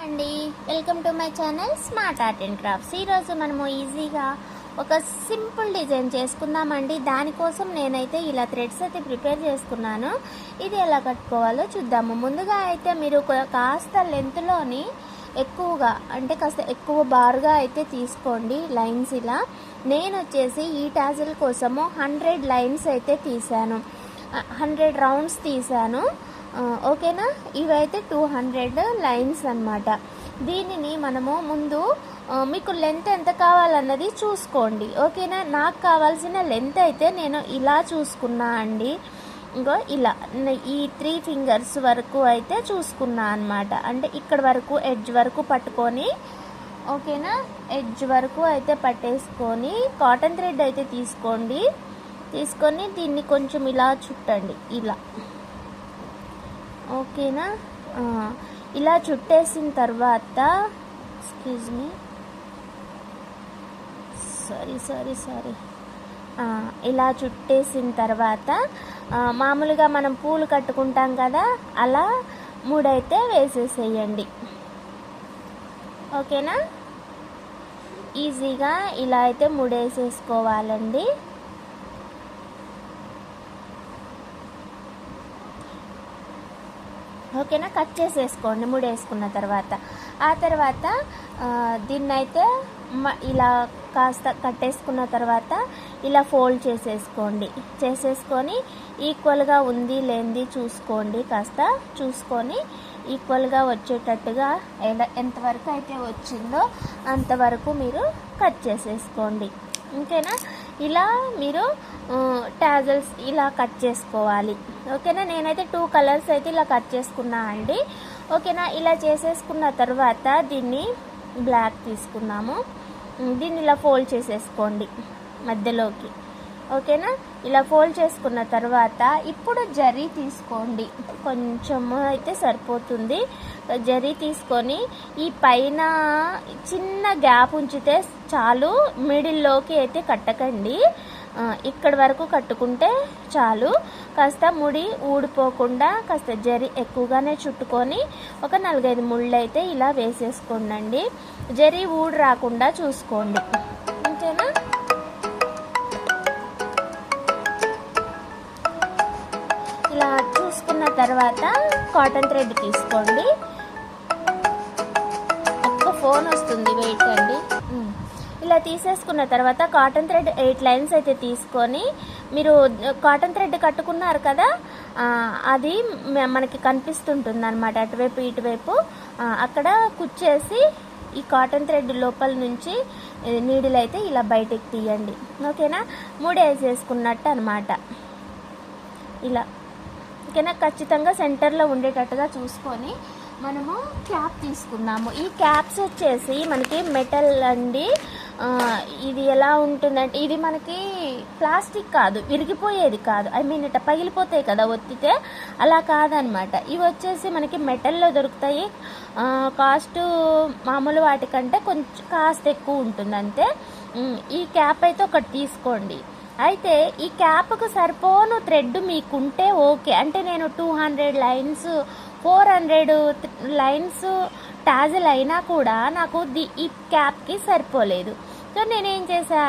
అండి, welcome to my channel smart art and crafts. ఈరోజు మనము ఈజీగా ఒక సింపుల్ డిజైన్ చేసుకుందామండి. దానికోసం నేనైతే ఇలా థ్రెడ్స్ అయితే ప్రిపేర్ చేసుకున్నాను. ఇది ఎలా కట్టుకోవాలో చూద్దాము. ముందుగా అయితే మీరు కాస్త లెంత్లోని ఎక్కువగా అంటే కాస్త ఎక్కువ బారుగా అయితే తీసుకోండి లైన్స్. ఇలా నేను వచ్చేసి ఈ టాజిల్ కోసము 100 లైన్స్ అయితే తీసాను, 100 రౌండ్స్ తీసాను. ఓకేనా, ఇవైతే 200 లైన్స్ అన్నమాట. దీనిని మనము ముందు మీకు లెంత్ ఎంత కావాలన్నది చూసుకోండి. ఓకేనా, నాకు కావాల్సిన లెంత్ అయితే నేను ఇలా చూసుకున్నా అండి. ఇంకో ఇలా ఈ 3 ఫింగర్స్ వరకు అయితే చూసుకున్నా అన్నమాట. అంటే ఇక్కడ వరకు ఎడ్జ్ వరకు పట్టుకొని, ఓకేనా, ఎడ్జ్ వరకు అయితే పట్టేసుకొని కాటన్ థ్రెడ్ అయితే తీసుకొని దీన్ని కొంచెం ఇలా చుట్టండి ఇలా. ఓకేనా, ఇలా చుట్టేసిన తర్వాత ఎక్స్క్యూజ్ మీ సారీ ఇలా చుట్టేసిన తర్వాత మామూలుగా మనం పూలు కట్టుకుంటాం కదా, అలా 3 అయితే వేసేసేయండి. ఓకేనా, ఈజీగా ఇలా అయితే 3 వేసేసుకోవాలండి. ఓకేనా, కట్ చేసేసుకోండి 3 వేసుకున్న తర్వాత. ఆ తర్వాత దీన్నైతే ఇలా కాస్త కట్టేసుకున్న తర్వాత ఇలా ఫోల్డ్ చేసేసుకొని ఈక్వల్గా ఉంది లేనిది చూసుకోండి. కాస్త చూసుకొని ఈక్వల్గా వచ్చేటట్టుగా ఎంతవరకు అయితే వచ్చిందో అంతవరకు మీరు కట్ చేసేసుకోండి. ఓకేనా, ఇలా మీరు టాజల్స్ ఇలా కట్ చేసుకోవాలి. ఓకేనా, నేనైతే 2 కలర్స్ అయితే ఇలా కట్ చేసుకున్నా అండి. ఓకేనా, ఇలా చేసేసుకున్న తర్వాత దీన్ని బ్లాక్ తీసుకున్నాము. దీన్ని ఇలా ఫోల్డ్ చేసేసుకోండి మధ్యలోకి. ఓకేనా, ఇలా ఫోల్డ్ చేసుకున్న తర్వాత ఇప్పుడు జరీ తీసుకోండి, కొంచెం అయితే సరిపోతుంది. జరీ తీసుకొని ఈ పైన చిన్న గ్యాప్ ఉంచితే చాలు, మిడిల్లోకి అయితే కట్టకండి, ఇక్కడ వరకు కట్టుకుంటే చాలు. కాస్త ముడి ఊడిపోకుండా కాస్త జరీ ఎక్కువగానే చుట్టుకొని ఒక 4-5 ముళ్ళు అయితే ఇలా వేసేసుకోండి. జరీ ఊడి రాకుండా చూసుకోండి. అంతేనా, ఇలా చూసుకున్న తర్వాత కాటన్ థ్రెడ్ తీసుకోండి. ఒక్క ఫోన్ వస్తుంది, వెయిట్ అండి. ఇలా తీసేసుకున్న తర్వాత కాటన్ థ్రెడ్ 8 లైన్స్ అయితే తీసుకొని, మీరు కాటన్ థ్రెడ్ కట్టుకున్నారు కదా, అది మనకి కనిపిస్తుంటుంది అన్నమాట, అటువైపు ఇటువైపు. అక్కడ కుచ్చేసి ఈ కాటన్ థ్రెడ్ లోపల నుంచి నీడిల్ అయితే ఇలా బయటికి తీయండి. ఓకేనా, 3 వేసేసుకున్నట్టు అనమాట ఇలా. ఓకేనా, ఖచ్చితంగా సెంటర్లో ఉండేటట్టుగా చూసుకొని మనము క్యాప్ తీసుకున్నాము. ఈ క్యాప్స్ వచ్చేసి మనకి మెటల్ అండి. ఇది ఎలా ఉంటుందంటే, ఇది మనకి ప్లాస్టిక్ కాదు, విరిగిపోయేది కాదు, ఇట్లా పగిలిపోతాయి కదా ఒత్తితే, అలా కాదనమాట. ఇవి వచ్చేసి మనకి మెటల్లో దొరుకుతాయి. కాస్ట్ మామూలు వాటికంటే కొంచెం కాస్ట్ ఎక్కువ ఉంటుంది అంతే. ఈ క్యాప్ అయితే ఒకటి తీసుకోండి. అయితే ఈ క్యాప్కు సరిపోను థ్రెడ్ మీకుంటే ఓకే. అంటే నేను 200 లైన్స్ 400 లైన్స్ టాజిల్ అయినా కూడా నాకు ఈ క్యాప్కి సరిపోలేదు. సో నేనేం చేసా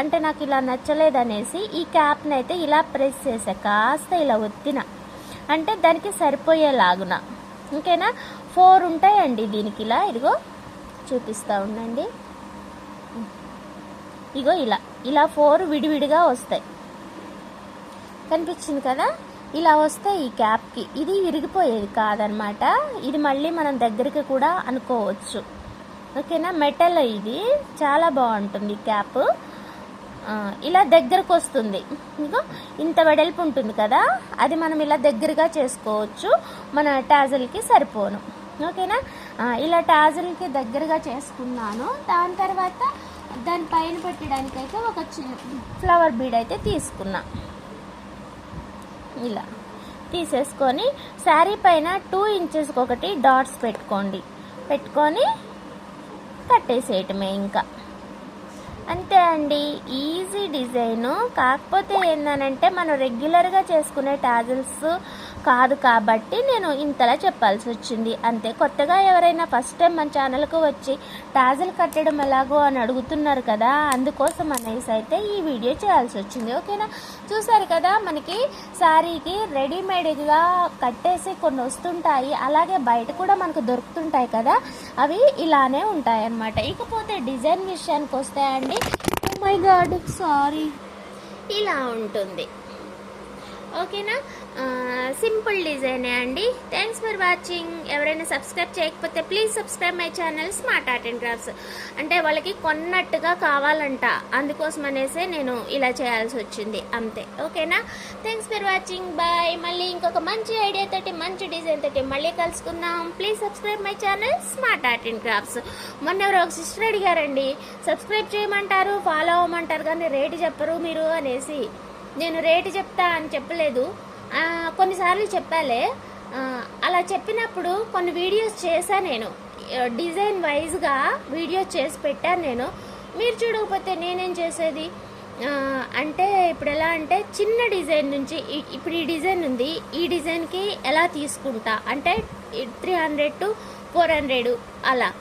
అంటే నాకు ఇలా నచ్చలేదనేసి ఈ క్యాప్ని అయితే ఇలా ప్రెస్ చేసా, కాస్త ఇలా ఒత్తిన, అంటే దానికి సరిపోయేలాగున. ఓకేనా, 4 ఉంటాయండి దీనికి. ఇదిగో చూపిస్తూ ఉండండి. ఇగో ఇలా 4 విడివిడిగా వస్తాయి, కనిపించింది కదా, ఇలా వస్తాయి ఈ క్యాప్కి. ఇది విరిగిపోయేది కాదనమాట, ఇది మళ్ళీ మనం దగ్గరికి కూడా అనుకోవచ్చు. ఓకేనా, మెటల్, ఇది చాలా బాగుంటుంది క్యాప్. ఇలా దగ్గరకు వస్తుంది. ఇంకో ఇంత వెడల్పు ఉంటుంది కదా, అది మనం ఇలా దగ్గరగా చేసుకోవచ్చు, మన టాజిల్కి సరిపోను. ఓకేనా, ఇలా టాజిల్కి దగ్గరగా చేసుకున్నాను. దాని తర్వాత దాని పైన పెట్టడానికి అయితే ఒక ఫ్లవర్ బీడ్ అయితే తీసుకున్నా. ఇలా తీసేసుకొని శారీ పైన 2 ఇంచెస్కి ఒకటి డాట్స్ పెట్టుకొని కట్టేసేయటమే. ఇంకా అంతే అండి, ఈజీ డిజైను. కాకపోతే ఏంటంటే మనం రెగ్యులర్గా చేసుకునే టాజిల్స్ కాదు కాబట్టి నేను ఇంతలా చెప్పాల్సి వచ్చింది అంతే. కొత్తగా ఎవరైనా ఫస్ట్ టైం మన ఛానల్కు వచ్చి టాజల్ కట్టడం ఎలాగో అని అడుగుతున్నారు కదా, అందుకోసం అనేసి అయితే ఈ వీడియో చేయాల్సి వచ్చింది. ఓకేనా, చూసారు కదా మనకి శారీకి రెడీమేడ్గా కట్టేసి కొన్ని వస్తుంటాయి, అలాగే బయట కూడా మనకు దొరుకుతుంటాయి కదా, అవి ఇలానే ఉంటాయి అన్నమాట. ఇకపోతే డిజైన్ విషయానికి వస్తాయండి, ఓ మై గాడ్ సారీ, ఇలా ఉంటుంది. ఓకేనా, సింపుల్ డిజైనే అండి. Thanks for watching. ఎవరైనా సబ్స్క్రైబ్ చేయకపోతే please subscribe my channel smart art and crafts. అంటే వాళ్ళకి కొన్నట్టుగా కావాలంట, అందుకోసం అనేసి నేను ఇలా చేయాల్సి వచ్చింది అంతే. ఓకేనా, థ్యాంక్స్ ఫర్ వాచింగ్, బాయ్. మళ్ళీ ఇంకొక మంచి ఐడియా తోటి మంచి డిజైన్ తోటి మళ్ళీ కలుసుకుందాం. Please subscribe my channel smart art and crafts. మొన్న ఎవరో ఒక సిస్టర్ అడిగారండి, సబ్స్క్రైబ్ చేయమంటారు ఫాలో అవ్వమంటారు కానీ రేటు చెప్పరు మీరు అనేసి. నేను రేటు చెప్తా అని చెప్పలేదు, కొన్నిసార్లు చెప్పాలే. అలా చెప్పినప్పుడు కొన్ని వీడియోస్ చేశాను నేను, డిజైన్ వైజ్గా వీడియోస్ చేసి పెట్టాను నేను. మీరు చూడకపోతే నేనేం చేసేది అంటే, ఇప్పుడు ఎలా అంటే చిన్న డిజైన్ నుంచి ఇప్పుడు ఈ డిజైన్ ఉంది, ఈ డిజైన్కి ఎలా తీసుకుంటా అంటే 300 to 400 అలా,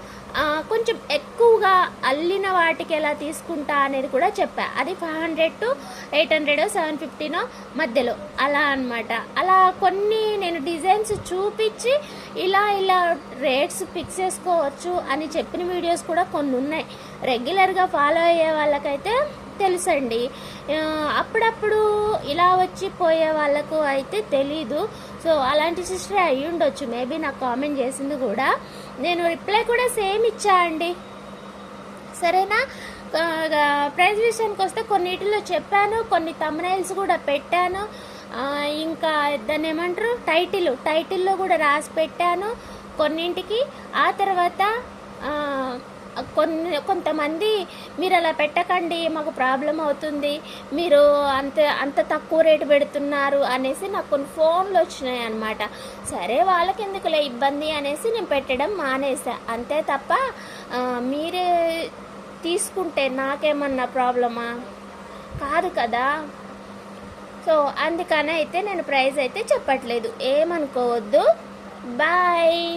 కొంచెం ఎక్కువగా అల్లిన వాటికి ఎలా తీసుకుంటా అనేది కూడా చెప్పా. అది 500 to 800 750 మధ్యలో అలా అనమాట. అలా కొన్ని నేను డిజైన్స్ చూపించి ఇలా రేట్స్ ఫిక్స్ చేసుకోవచ్చు అని చెప్పిన వీడియోస్ కూడా కొన్ని ఉన్నాయి. రెగ్యులర్గా ఫాలో అయ్యే వాళ్ళకైతే తెలుసండి, అప్పుడప్పుడు ఇలా వచ్చి పోయే వాళ్ళకు అయితే తెలీదు. సో అలాంటి సిస్టర్ అయ్యి ఉండొచ్చు మేబీ, నాకు కామెంట్ చేసింది కూడా. నేను రిప్లై కూడా సేమ్ ఇచ్చా అండి, సరేనా. ప్రైస్ విషయానికి వస్తే కొన్నిటిలో చెప్పాను, కొన్ని థంబ్నెయిల్స్ కూడా పెట్టాను, ఇంకా దాన్ని ఏమంటారు టైటిల్లో కూడా రాసి పెట్టాను కొన్నింటికి. ఆ తర్వాత కొంతమంది మీరు అలా పెట్టకండి మాకు ప్రాబ్లం అవుతుంది, మీరు అంత తక్కువ రేటు పెడుతున్నారు అనేసి నాకు కొన్ని ఫోన్లు వచ్చినాయి అనమాట. సరే వాళ్ళకి ఎందుకులే ఇబ్బంది అనేసి నేను పెట్టడం మానేసా అంతే తప్ప, మీరే తీసుకుంటే నాకేమన్నా ప్రాబ్లమా కాదు కదా. సో అందుకనే అయితే నేను ప్రైస్ అయితే చెప్పట్లేదు, ఏమనుకోవద్దు. బాయ్.